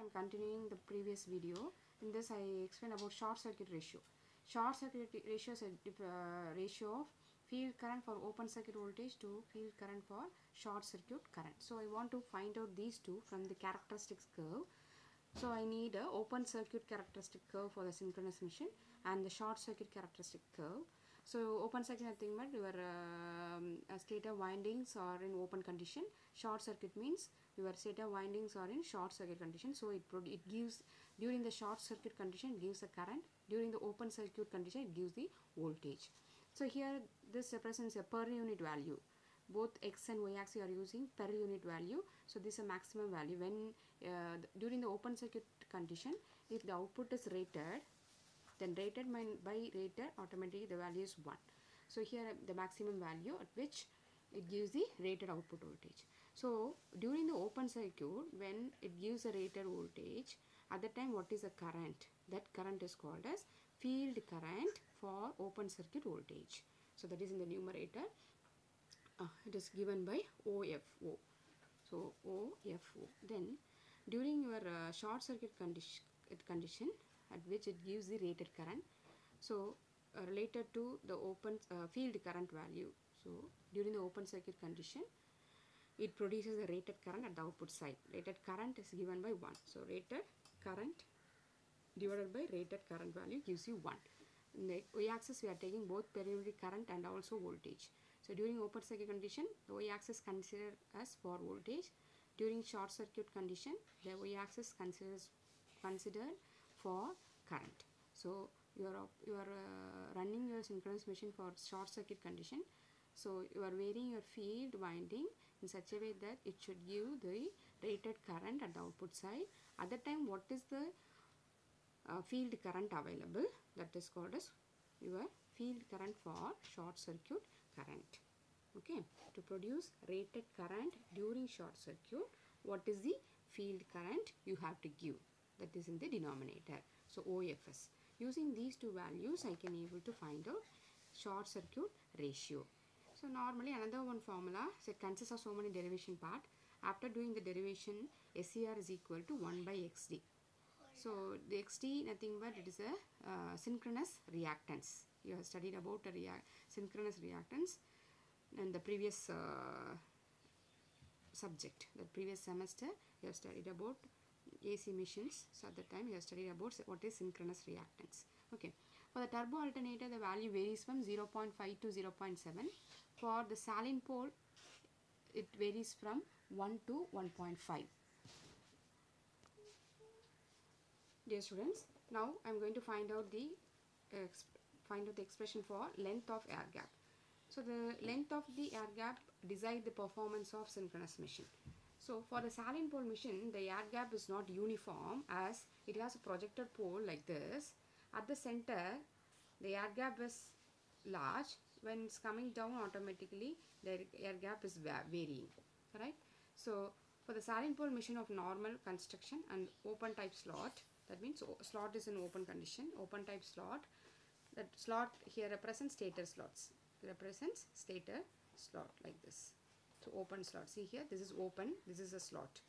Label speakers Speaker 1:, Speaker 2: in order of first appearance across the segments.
Speaker 1: I'm continuing the previous video. In this I explain about short circuit ratio. Short circuit ratio is a ratio of field current for open circuit voltage to field current for short circuit current. So I want to find out these two from the characteristics curve. So I need a open circuit characteristic curve for the synchronous machine and the short circuit characteristic curve. So open circuit, nothing but your stator windings are in open condition. Short circuit means your stator windings are in short circuit condition. So it gives, during the short circuit condition it gives a current. During the open circuit condition it gives the voltage. So here this represents a per unit value. Both x and y axis are using per unit value. So this is a maximum value when during the open circuit condition, if the output is rated, then rated by rated, automatically the value is 1. So here the maximum value at which it gives the rated output voltage. So during the open circuit, when it gives a rated voltage, at that time what is the current? That current is called as field current for open circuit voltage. So that is in the numerator. It is given by OFO. So OFO. Then during your short circuit condition at which it gives the rated current, so related to the open field current value. So during the open circuit condition it produces a rated current at the output side. Rated current is given by 1. So rated current divided by rated current value gives you 1. In the y-axis we are taking both per unit current and also voltage. So during open circuit condition the y-axis considered as for voltage. During short circuit condition the y-axis considered for current. So you are running your synchronous machine for short circuit condition. So you are varying your field winding in such a way that it should give the rated current at the output side. At that time what is the field current available? That is called as your field current for short circuit current. Okay, to produce rated current during short circuit, what is the field current you have to give? That is in the denominator. So OFS. Using these two values I can able to find out short circuit ratio. So normally another one formula, so it consists of so many derivation part. After doing the derivation, SCR is equal to 1 by XD. So the XD nothing but it is a synchronous reactance. You have studied about a synchronous reactance in the previous subject. The previous semester you have studied about AC machines. So at the time you have studied about what is synchronous reactance. Okay. For the turbo alternator the value varies from 0.5 to 0.7. For the salient pole it varies from 1 to 1.5. Dear students, now I am going to find out the expression for length of air gap. So the length of the air gap decides the performance of synchronous machine. So for the salient pole machine the air gap is not uniform as it has a projected pole like this. At the center the air gap is large. When it's coming down automatically the air gap is varying. Right? So for the salient pole machine of normal construction and open type slot, that means slot is in open condition, open type slot. That slot here represents stator slots. It represents stator slot like this. So open slot. See here, this is open, this is a slot.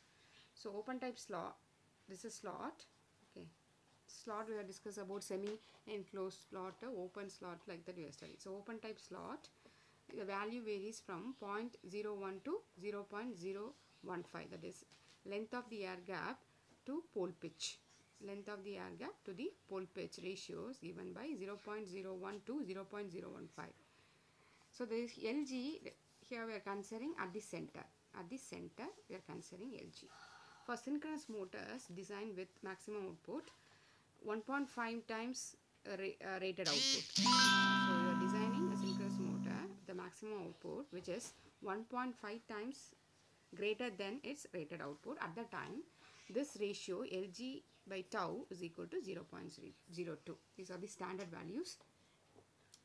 Speaker 1: So open type slot, this is slot. Okay. Slot we have discussed about semi-enclosed slot, open slot like that we have studied. So open type slot, the value varies from 0.01 to 0.015. That is length of the air gap to pole pitch. Length of the air gap to the pole pitch ratio is given by 0.01 to 0.015. So this LG here we are considering at the center. At the center we are considering LG. For synchronous motors designed with maximum output 1.5 times rated output. So you are designing a synchronous motor the maximum output which is 1.5 times greater than its rated output. At the time this ratio LG by tau is equal to 0.002. These are the standard values.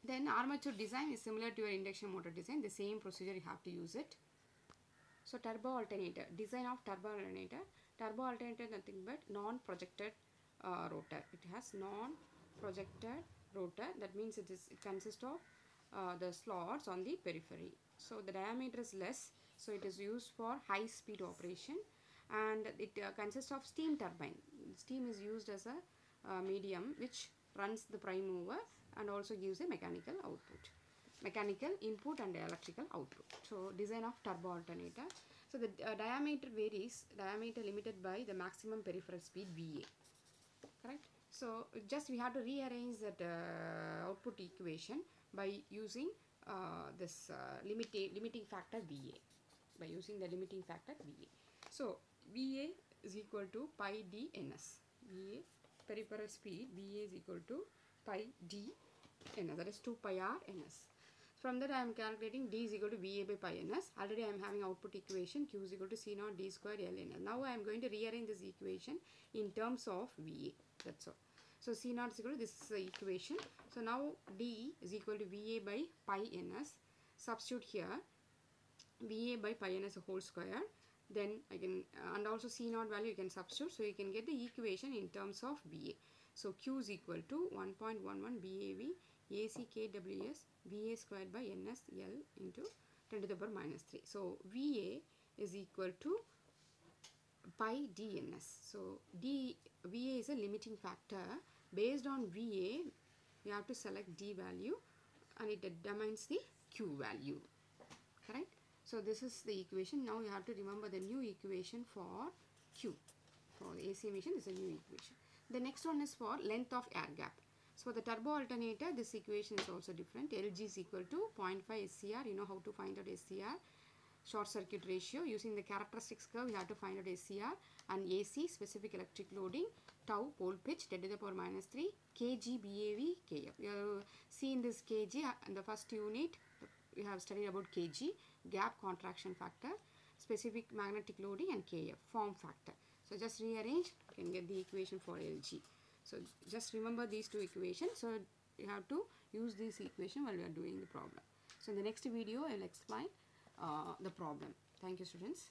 Speaker 1: Then armature design is similar to your induction motor design. The same procedure you have to use it. So turbo alternator, design of turbo alternator. Turbo alternator nothing but non-projected rotor. It has non-projected rotor. That means it consists of the slots on the periphery. So the diameter is less. So it is used for high speed operation and it consists of steam turbine. Steam is used as a medium which runs the prime mover and also gives a mechanical output, mechanical input and electrical output. So design of turbo alternator. So the diameter varies, diameter limited by the maximum peripheral speed VA, correct? So just we have to rearrange that output equation by using this limiting factor VA, by using the limiting factor VA. So VA is equal to pi d ns. VA peripheral speed VA is equal to pi d ns, that is 2 pi r ns. From that I am calculating d is equal to VA by pi ns. Already I am having output equation Q is equal to C naught d square L ns. Now I am going to rearrange this equation in terms of VA. That's all. So C naught is equal to this is the equation. So now d is equal to VA by pi ns. Substitute here VA by pi ns whole square. Then I can and also C naught value you can substitute. So you can get the equation in terms of VA. So Q is equal to 1.11 BAV AC kWs VA squared by ns L into 10 to the power minus 3. So VA is equal to pi d ns. So VA is a limiting factor. Based on VA, we have to select D value and it determines the Q value, correct? So this is the equation. Now you have to remember the new equation for Q. For the AC emission, this is a new equation. The next one is for length of air gap. So for the turbo alternator, this equation is also different. LG is equal to 0.5 SCR. You know how to find out SCR. Short circuit ratio. Using the characteristics curve, you have to find out SCR. And AC, specific electric loading. Tau, pole pitch, 10 to the power minus 3. kg, BAV, kf. You have seen this kg in the first unit. We have studied about kg, gap contraction factor, specific magnetic loading, and kf, form factor. So just rearrange, you can get the equation for LG. So just remember these two equations. So you have to use this equation while we are doing the problem. So in the next video, I will explain the problem. Thank you, students.